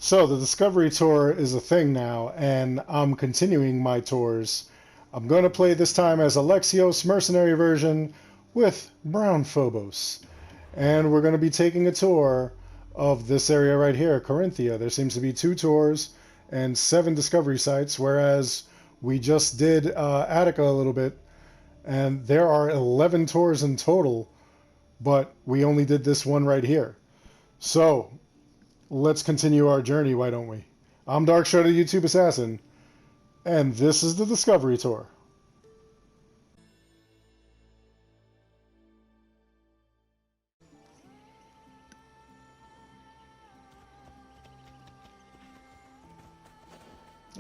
So the Discovery Tour is a thing now, and I'm continuing my tours. I'm going to play this time as Alexios Mercenary version with Brown Phobos. And we're going to be taking a tour of this area right here, Corinthia. There seems to be 2 tours and 7 discovery sites, whereas we just did Attica a little bit, and there are 11 tours in total, but we only did this one right here. So let's continue our journey, why don't we? I'm Dark Shadow YouTube Assassin, and this is the Discovery Tour.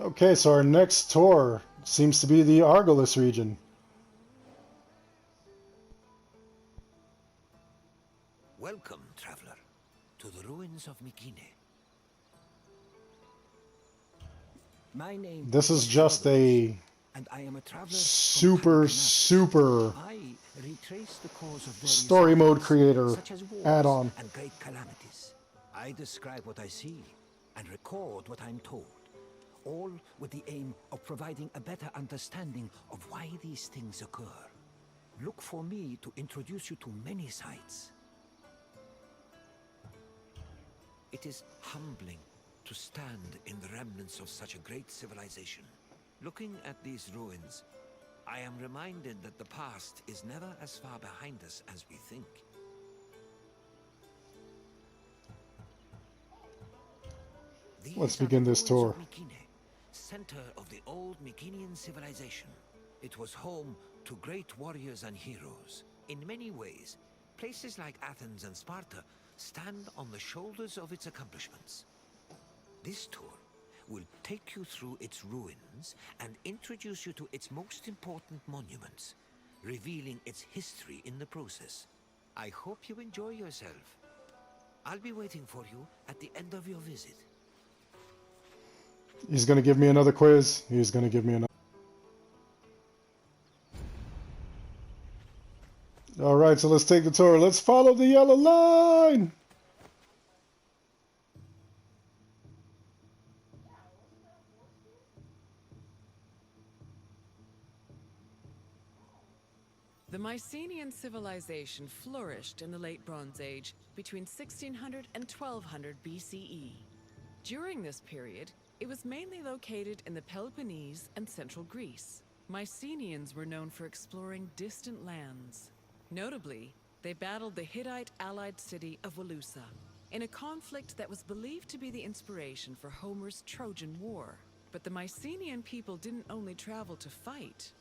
Okay, so our next tour seems to be the Argolis region. Welcome, traveler, to the ruins of Mycenae. My name This is just a and I am a traveler super I retrace the cause of various story mode events, creator such as wars add-on. and great calamities. I describe what I see and record what I'm told, all with the aim of providing a better understanding of why these things occur. Look for me to introduce you to many sites. It is humbling to stand in the remnants of such a great civilization. Looking at these ruins, I am reminded that the past is never as far behind us as we think. Let's begin this tour. Mycenae, center of the old Mycenaean civilization. It was home to great warriors and heroes. In many ways, places like Athens and Sparta stand on the shoulders of its accomplishments. This tour will take you through its ruins and introduce you to its most important monuments, revealing its history in the process. I hope you enjoy yourself. I'll be waiting for you at the end of your visit. He's going to give me another quiz. He's going to give me another. All right, so let's take the tour. Let's follow the yellow line. The Mycenaean civilization flourished in the Late Bronze Age between 1600 and 1200 BCE. During this period, it was mainly located in the Peloponnese and central Greece. Mycenaeans were known for exploring distant lands. Notably, they battled the Hittite allied city of Walusa in a conflict that was believed to be the inspiration for Homer's Trojan War. But the Mycenaean people didn't only travel to fight.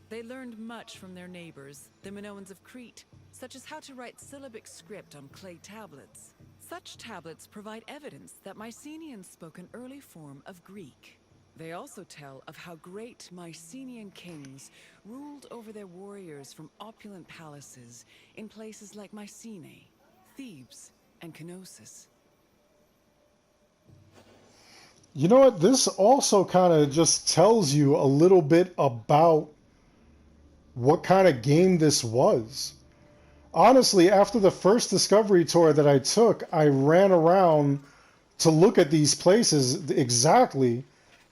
They learned much from their neighbors, the Minoans of Crete, such as how to write syllabic script on clay tablets. Such tablets provide evidence that Mycenaeans spoke an early form of Greek. They also tell of how great Mycenaean kings ruled over their warriors from opulent palaces in places like Mycenae, Thebes, and Knossos. You know what? This also kind of just tells you a little bit about what kind of game this was. Honestly, after the first Discovery Tour that I took, I ran around to look at these places exactly,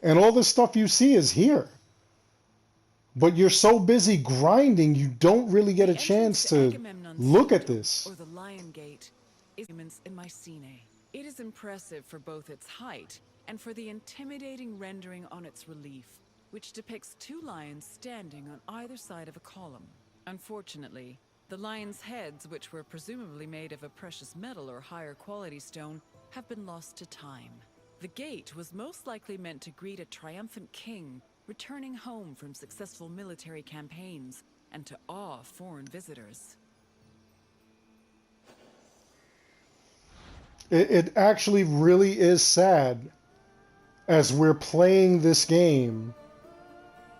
and all the stuff you see is here. But you're so busy grinding, you don't really get a chance to look at this. Or the Lion Gate is in Mycenae. It is impressive for both its height and for the intimidating rendering on its relief, which depicts 2 lions standing on either side of a column. Unfortunately, the lions' heads, which were presumably made of a precious metal or higher quality stone, have been lost to time. The gate was most likely meant to greet a triumphant king returning home from successful military campaigns and to awe foreign visitors. It actually really is sad, as we're playing this game,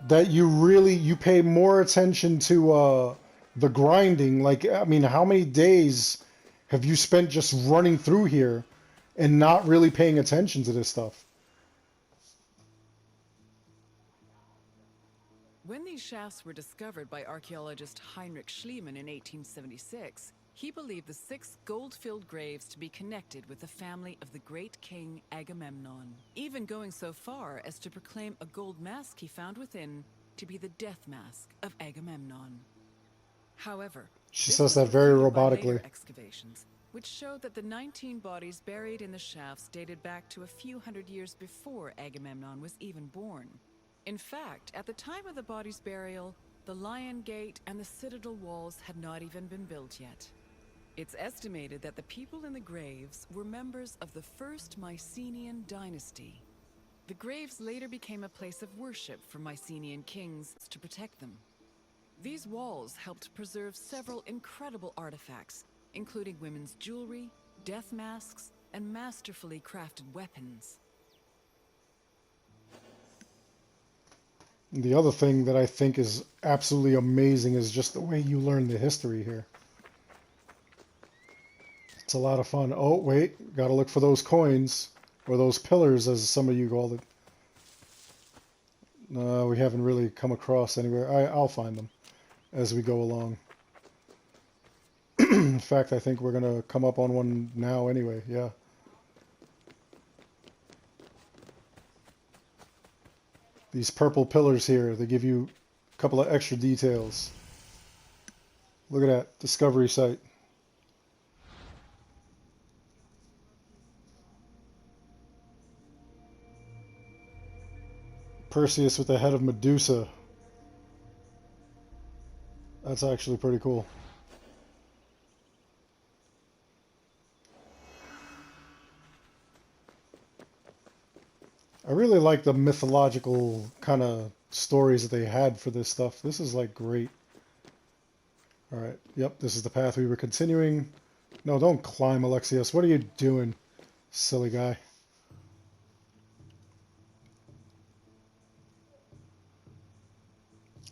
that you pay more attention to the grinding. Like, I mean, how many days have you spent just running through here and not really paying attention to this stuff? When these shafts were discovered by archaeologist Heinrich Schliemann in 1876, He believed the 6 gold-filled graves to be connected with the family of the great king Agamemnon, even going so far as to proclaim a gold mask he found within to be the death mask of Agamemnon. However, She this says was that very refuted by later robotically. excavations, which showed that the 19 bodies buried in the shafts dated back to a few hundred years before Agamemnon was even born. In fact, at the time of the body's burial, the Lion Gate and the Citadel walls had not even been built yet. It's estimated that the people in the graves were members of the first Mycenaean dynasty. The graves later became a place of worship for Mycenaean kings to protect them. These walls helped preserve several incredible artifacts, including women's jewelry, death masks, and masterfully crafted weapons. The other thing that I think is absolutely amazing is just the way you learn the history here. It's a lot of fun. Oh, wait, gotta look for those coins, or those pillars, as some of you called it. No, we haven't really come across anywhere. I'll find them as we go along. In fact, I think we're gonna come up on one now anyway, yeah. These purple pillars here, they give you a couple of extra details. Look at that, discovery site. Perseus with the head of Medusa. That's actually pretty cool. I really like the mythological kind of stories that they had for this stuff. This is like great. Alright, yep, this is the path we were continuing. No, don't climb, Alexios. What are you doing, silly guy?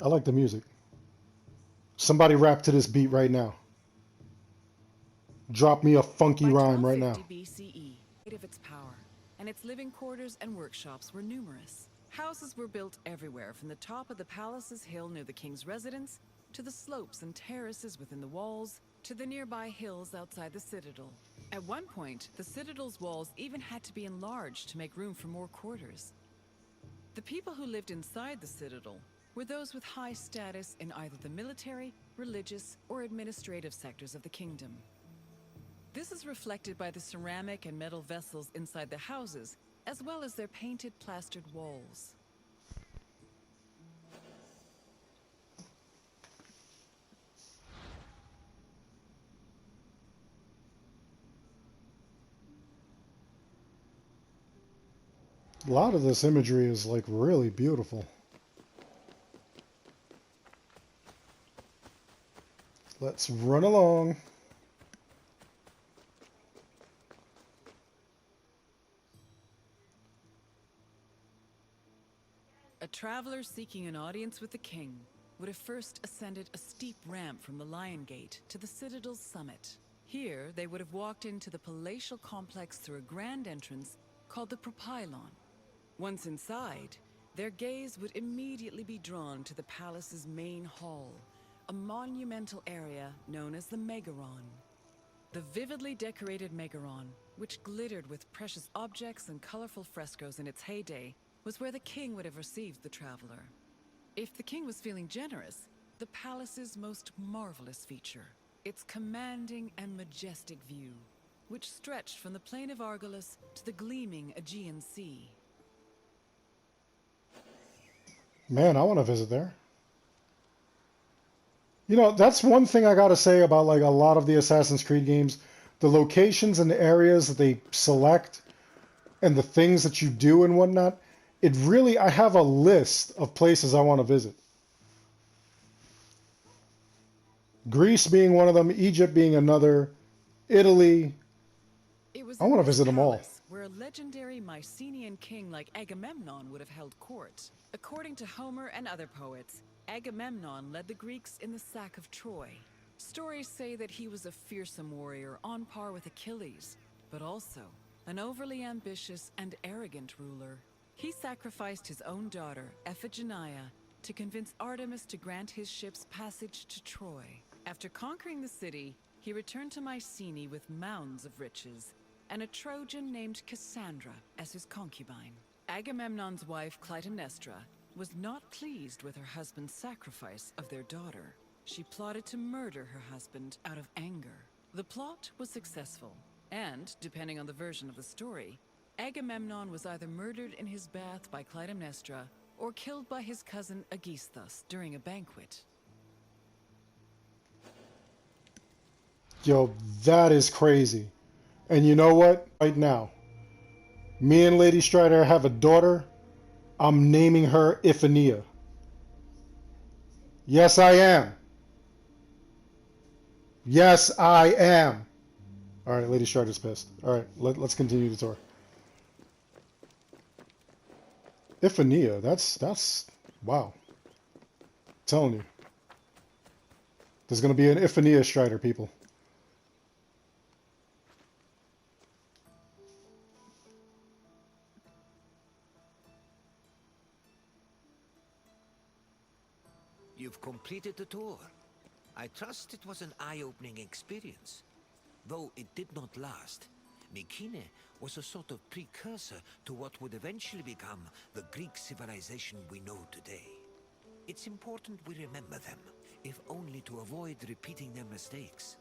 I like the music. Somebody rap to this beat right now. Drop me a funky By rhyme right now. 1250 BCE, of its power, and its living quarters and workshops were numerous. Houses were built everywhere, from the top of the palace's hill near the king's residence, to the slopes and terraces within the walls, to the nearby hills outside the citadel. At one point, the citadel's walls even had to be enlarged to make room for more quarters. The people who lived inside the citadel were those with high status in either the military, religious, or administrative sectors of the kingdom. This is reflected by the ceramic and metal vessels inside the houses, as well as their painted plastered walls. A lot of this imagery is like really beautiful. Let's run along. A traveler seeking an audience with the king would have first ascended a steep ramp from the Lion Gate to the Citadel's summit. Here, they would have walked into the palatial complex through a grand entrance called the Propylon. Once inside, their gaze would immediately be drawn to the palace's main hall, a monumental area known as the Megaron. The vividly decorated Megaron, which glittered with precious objects and colorful frescoes in its heyday, was where the king would have received the traveler. If the king was feeling generous, the palace's most marvelous feature, its commanding and majestic view, which stretched from the plain of Argolis to the gleaming Aegean Sea. Man, I want to visit there. You know, that's one thing I gotta say about like a lot of the Assassin's Creed games. The locations and the areas that they select and the things that you do and whatnot, it really, I have a list of places I want to visit. Greece being one of them, Egypt being another, Italy. It was I want to in this visit them all. palace where a legendary Mycenaean king like Agamemnon would have held court. According to Homer and other poets, Agamemnon led the Greeks in the sack of Troy. Stories say that he was a fearsome warrior on par with Achilles, but also an overly ambitious and arrogant ruler. He sacrificed his own daughter, Iphigenia, to convince Artemis to grant his ships passage to Troy. After conquering the city, he returned to Mycenae with mounds of riches, and a Trojan named Cassandra as his concubine. Agamemnon's wife Clytemnestra was not pleased with her husband's sacrifice of their daughter. She plotted to murder her husband out of anger. The plot was successful, and, depending on the version of the story, Agamemnon was either murdered in his bath by Clytemnestra or killed by his cousin Aegisthus during a banquet. Yo, that is crazy. And you know what? Right now, me and Lady Strider have a daughter. I'm naming her Iphigenia. Yes, I am. Yes, I am. All right, Lady Strider's pissed. All right, let's continue the tour. Iphigenia, that's wow. I'm telling you. There's going to be an Iphigenia Strider, people. You've completed the tour. I trust it was an eye-opening experience. Though it did not last, Mycenae was a sort of precursor to what would eventually become the Greek civilization we know today. It's important we remember them, if only to avoid repeating their mistakes.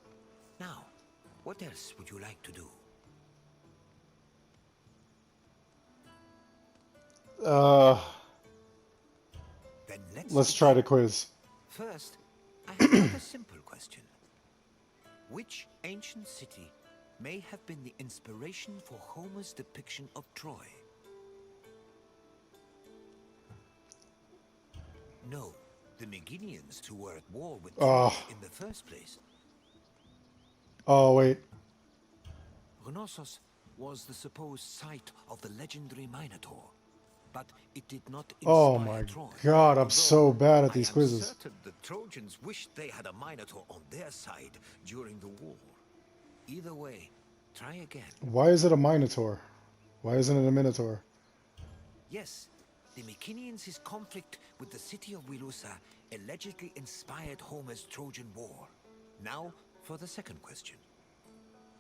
Now, what else would you like to do? Then Let's try the quiz. First, I have a simple question. Which ancient city may have been the inspiration for Homer's depiction of Troy? No, the Meginians who were at war with Troy in the first place. Oh, wait. Knossos was the supposed site of the legendary Minotaur, but it did not inspire Oh my Troy. God, I'm so bad at these quizzes. I am certain the Trojans wished they had a Minotaur on their side during the war. Either way, try again. Why is it a Minotaur? Why isn't it a Minotaur? Yes, the Mycenaeans' conflict with the city of Wilusa allegedly inspired Homer's Trojan War. Now, for the second question.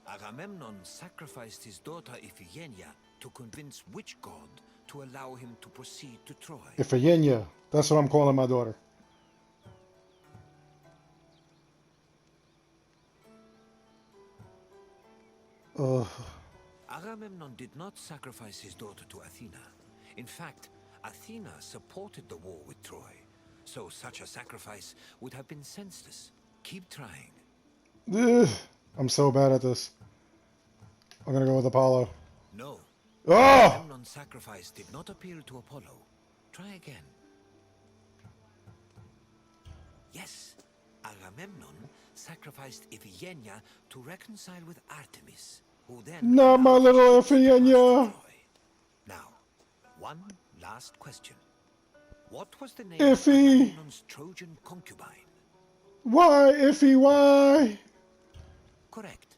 Agamemnon sacrificed his daughter Iphigenia to convince which god to allow him to proceed to Troy? Iphigenia. That's what I'm calling my daughter. Ugh. Agamemnon did not sacrifice his daughter to Athena. In fact, Athena supported the war with Troy, so such a sacrifice would have been senseless. Keep trying. Ugh. I'm so bad at this. I'm gonna go with Apollo. No. Oh! Agamemnon's sacrifice did not appeal to Apollo. Try again. Yes, Agamemnon sacrificed Iphigenia to reconcile with Artemis, who then... Not my little Iphigenia! Now, one last question. What was the name Iffy. of Agamemnon's Trojan concubine? Why, Iffy, why? Correct.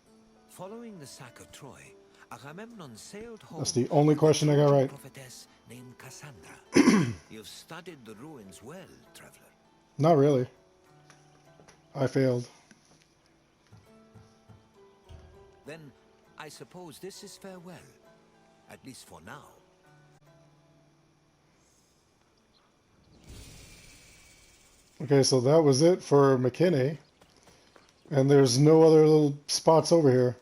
Following the sack of Troy, Agamemnon sailed home. That's the only question I got right. Prophetess named Cassandra. You've studied the ruins well, traveler. Not really. I failed. Then, I suppose this is farewell. At least for now. Okay, so that was it for Mycenae. And there's no other little spots over here.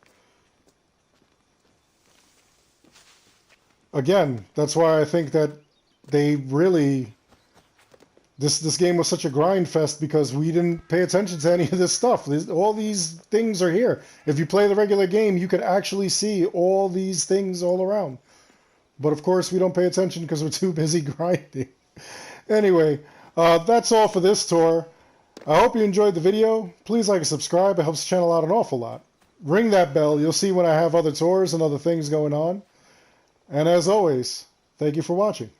Again, that's why I think that they really... This game was such a grind fest because we didn't pay attention to any of this stuff. All these things are here. If you play the regular game, you could actually see all these things all around. But of course, we don't pay attention because we're too busy grinding. Anyway, that's all for this tour. I hope you enjoyed the video. Please like and subscribe. It helps the channel out an awful lot. Ring that bell. You'll see when I have other tours and other things going on. And as always, thank you for watching.